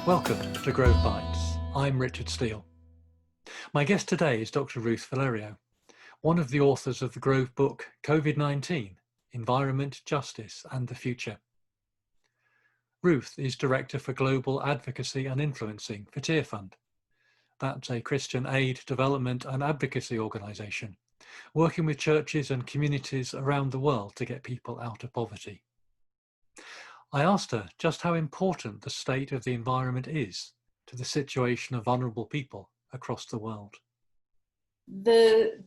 Welcome to Grove Bites. I'm Richard Steele. My guest today is Dr Ruth Valerio, one of the authors of the Grove book COVID-19, Environment, Justice and the Future. Ruth is Director for Global Advocacy and Influencing for Tear Fund. That's a Christian aid, development and advocacy organisation, working with churches and communities around the world to get people out of poverty. I asked her just how important the state of the environment is to the situation of vulnerable people across the world. The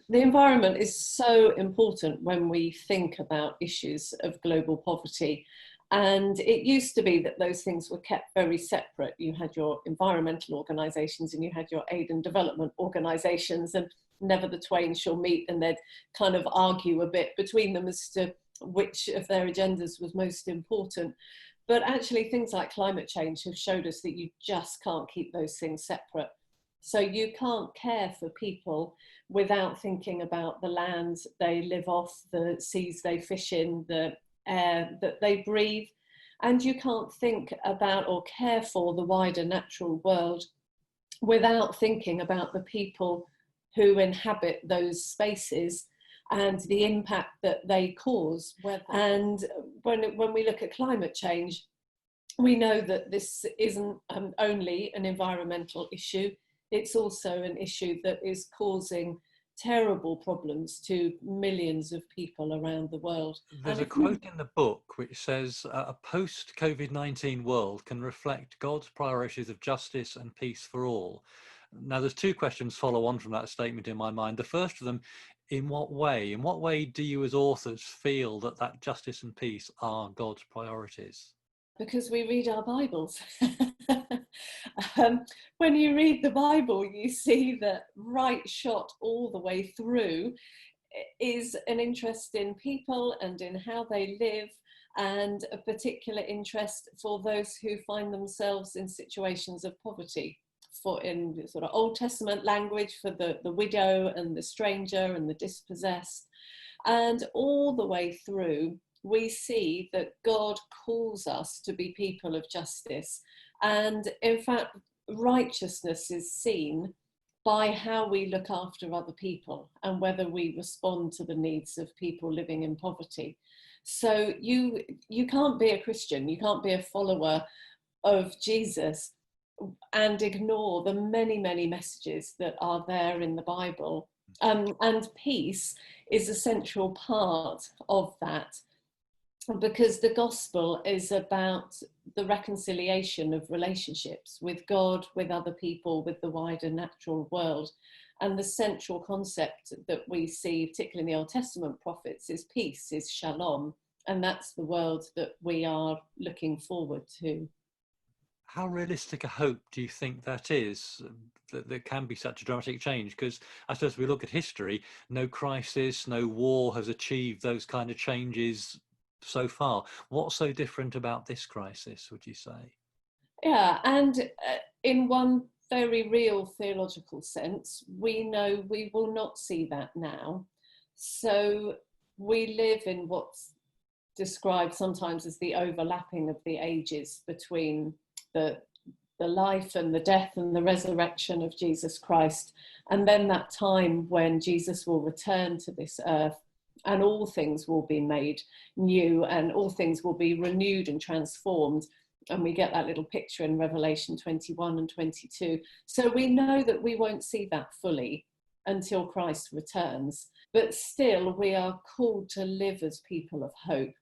environment is so important when we think about issues of global poverty. And it used to be that those things were kept very separate. You had your environmental organisations and you had your aid and development organisations, and never the twain shall meet, and they'd kind of argue a bit between them as to which of their agendas was most important. But actually things like climate change have showed us that you just can't keep those things separate. So you can't care for people without thinking about the land they live off, the seas they fish in, the air that they breathe. And you can't think about or care for the wider natural world without thinking about the people who inhabit those spaces and the impact that they cause. And when we look at climate change, we know that this isn't only an environmental issue, it's also an issue that is causing terrible problems to millions of people around the world. There's a quote in the book which says, a post-COVID-19 world can reflect God's priorities of justice and peace for all. Now, there's two questions follow on from that statement in my mind. The first of them, in what way do you as authors feel that justice and peace are God's priorities? Because we read our Bibles. When you read the Bible, you see that right shot all the way through is an interest in people and in how they live, and a particular interest for those who find themselves in situations of poverty. For in sort of Old Testament language, for the widow and the stranger and the dispossessed. And all the way through, we see that God calls us to be people of justice. And in fact, righteousness is seen by how we look after other people and whether we respond to the needs of people living in poverty. So you can't be a Christian, you can't be a follower of Jesus and ignore the many, many messages that are there in the Bible. And peace is a central part of that, because the gospel is about the reconciliation of relationships with God, with other people, with the wider natural world. And the central concept that we see, particularly in the Old Testament prophets, is peace, is shalom. And that's the world that we are looking forward to. How realistic a hope do you think that is, that there can be such a dramatic change? Because I suppose if we look at history, no crisis, no war has achieved those kind of changes so far. What's so different about this crisis, would you say? Yeah, and in one very real theological sense, we know we will not see that now. So we live in what's described sometimes as the overlapping of the ages between the life and the death and the resurrection of Jesus Christ, and then that time when Jesus will return to this earth and all things will be made new and all things will be renewed and transformed. And we get that little picture in Revelation 21 and 22. So we know that we won't see that fully until Christ returns, but still we are called to live as people of hope,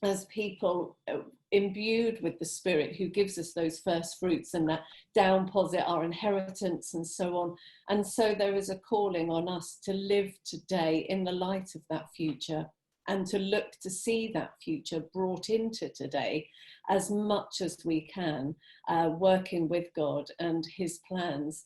as people imbued with the Spirit who gives us those first fruits and that downposit our inheritance and so on. And so there is a calling on us to live today in the light of that future and to look to see that future brought into today as much as we can, working with God and his plans.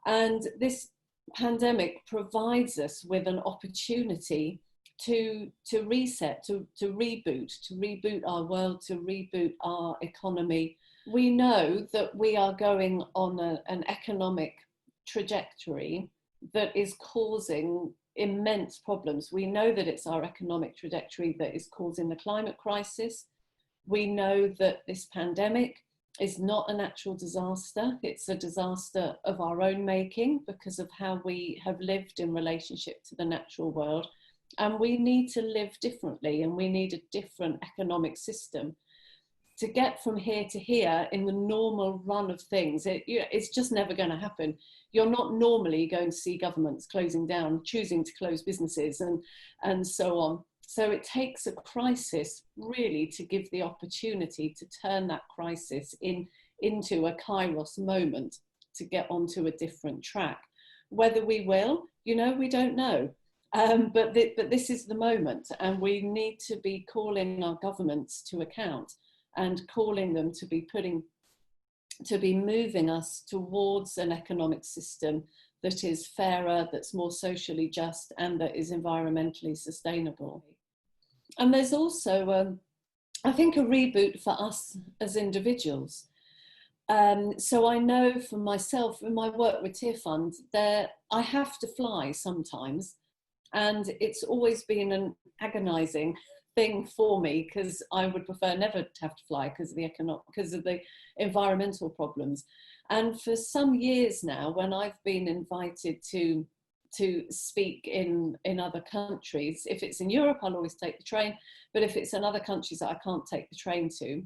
And this pandemic provides us with an opportunity to reset, to reboot our world, to reboot our economy. We know that we are going on an economic trajectory that is causing immense problems. We know that it's our economic trajectory that is causing the climate crisis. We know that this pandemic is not a natural disaster. It's a disaster of our own making because of how we have lived in relationship to the natural world. And we need to live differently, and we need a different economic system to get from here to here in the normal run of things. It's just never going to happen. You're not normally going to see governments closing down, choosing to close businesses and so on. So it takes a crisis really to give the opportunity to turn that crisis into a kairos moment to get onto a different track. Whether we will, we don't know. But this is the moment, and we need to be calling our governments to account and calling them to be moving us towards an economic system that is fairer, that's more socially just, and that is environmentally sustainable. And there's also, I think, a reboot for us as individuals. So I know for myself, in my work with Tear Fund, I have to fly sometimes, and it's always been an agonising thing for me, because I would prefer never to have to fly because of the environmental problems. And for some years now, when I've been invited to speak in other countries, if it's in Europe, I'll always take the train, but if it's in other countries that I can't take the train to,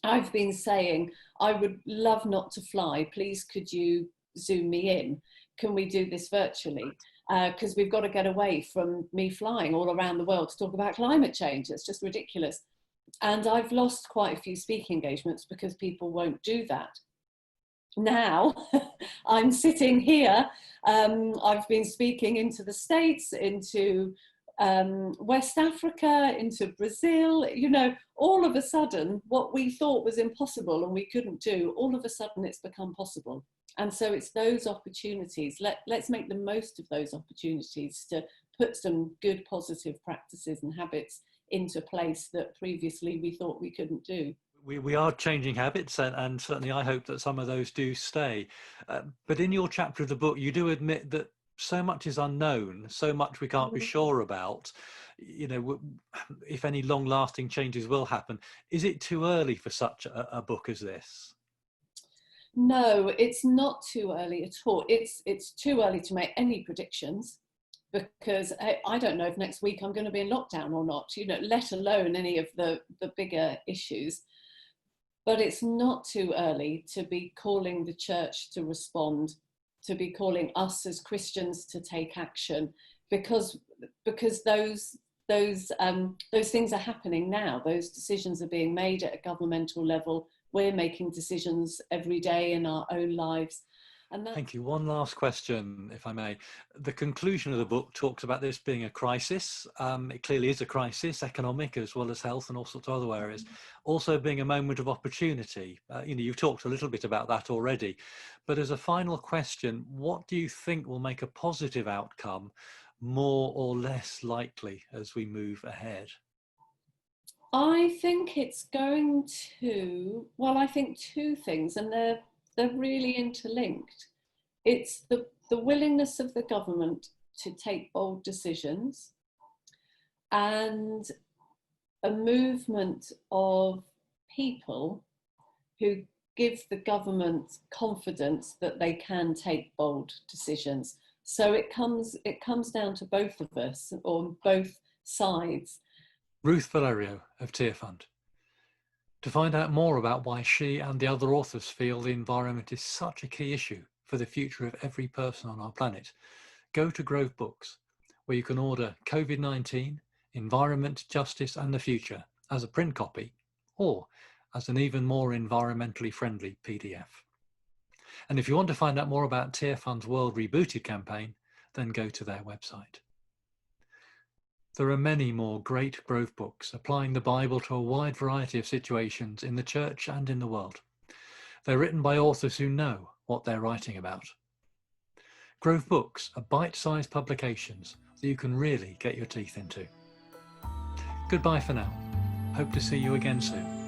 I've been saying, I would love not to fly, please could you Zoom me in? Can we do this virtually? Because we've got to get away from me flying all around the world to talk about climate change. It's just ridiculous. And I've lost quite a few speaking engagements because people won't do that. Now I'm sitting here, I've been speaking into the States, into West Africa, into Brazil, all of a sudden what we thought was impossible and we couldn't do, all of a sudden it's become possible. And so it's those opportunities. Let's make the most of those opportunities to put some good positive practices and habits into place that previously we thought we couldn't do. We are changing habits, and certainly I hope that some of those do stay. But in your chapter of the book, you do admit that so much is unknown, so much we can't be sure about, if any long-lasting changes will happen. Is it too early for such a book as this? No, it's not too early at all. It's too early to make any predictions, because I don't know if next week I'm going to be in lockdown or not, let alone any of the bigger issues. But it's not too early to be calling the church to respond, to be calling us as Christians to take action, because those things are happening now. Those decisions are being made at a governmental level. We're making decisions every day in our own lives. Thank you. One last question, if I may. The conclusion of the book talks about this being a crisis. It clearly is a crisis, economic as well as health and all sorts of other areas. Also being a moment of opportunity. You've talked a little bit about that already. But as a final question, what do you think will make a positive outcome more or less likely as we move ahead? I think it's going to, I think two things, and they're really interlinked. It's the willingness of the government to take bold decisions, and a movement of people who give the government confidence that they can take bold decisions. So it comes down to both of us, or both sides. Ruth Valerio of Tear Fund. To find out more about why she and the other authors feel the environment is such a key issue for the future of every person on our planet, go to Grove Books, where you can order COVID-19, Environment, Justice and the Future as a print copy, or as an even more environmentally friendly PDF. And if you want to find out more about Tear Fund's World Rebooted campaign, then go to their website. There are many more great Grove books applying the Bible to a wide variety of situations in the church and in the world. They're written by authors who know what they're writing about. Grove Books are bite-sized publications that you can really get your teeth into. Goodbye for now. Hope to see you again soon.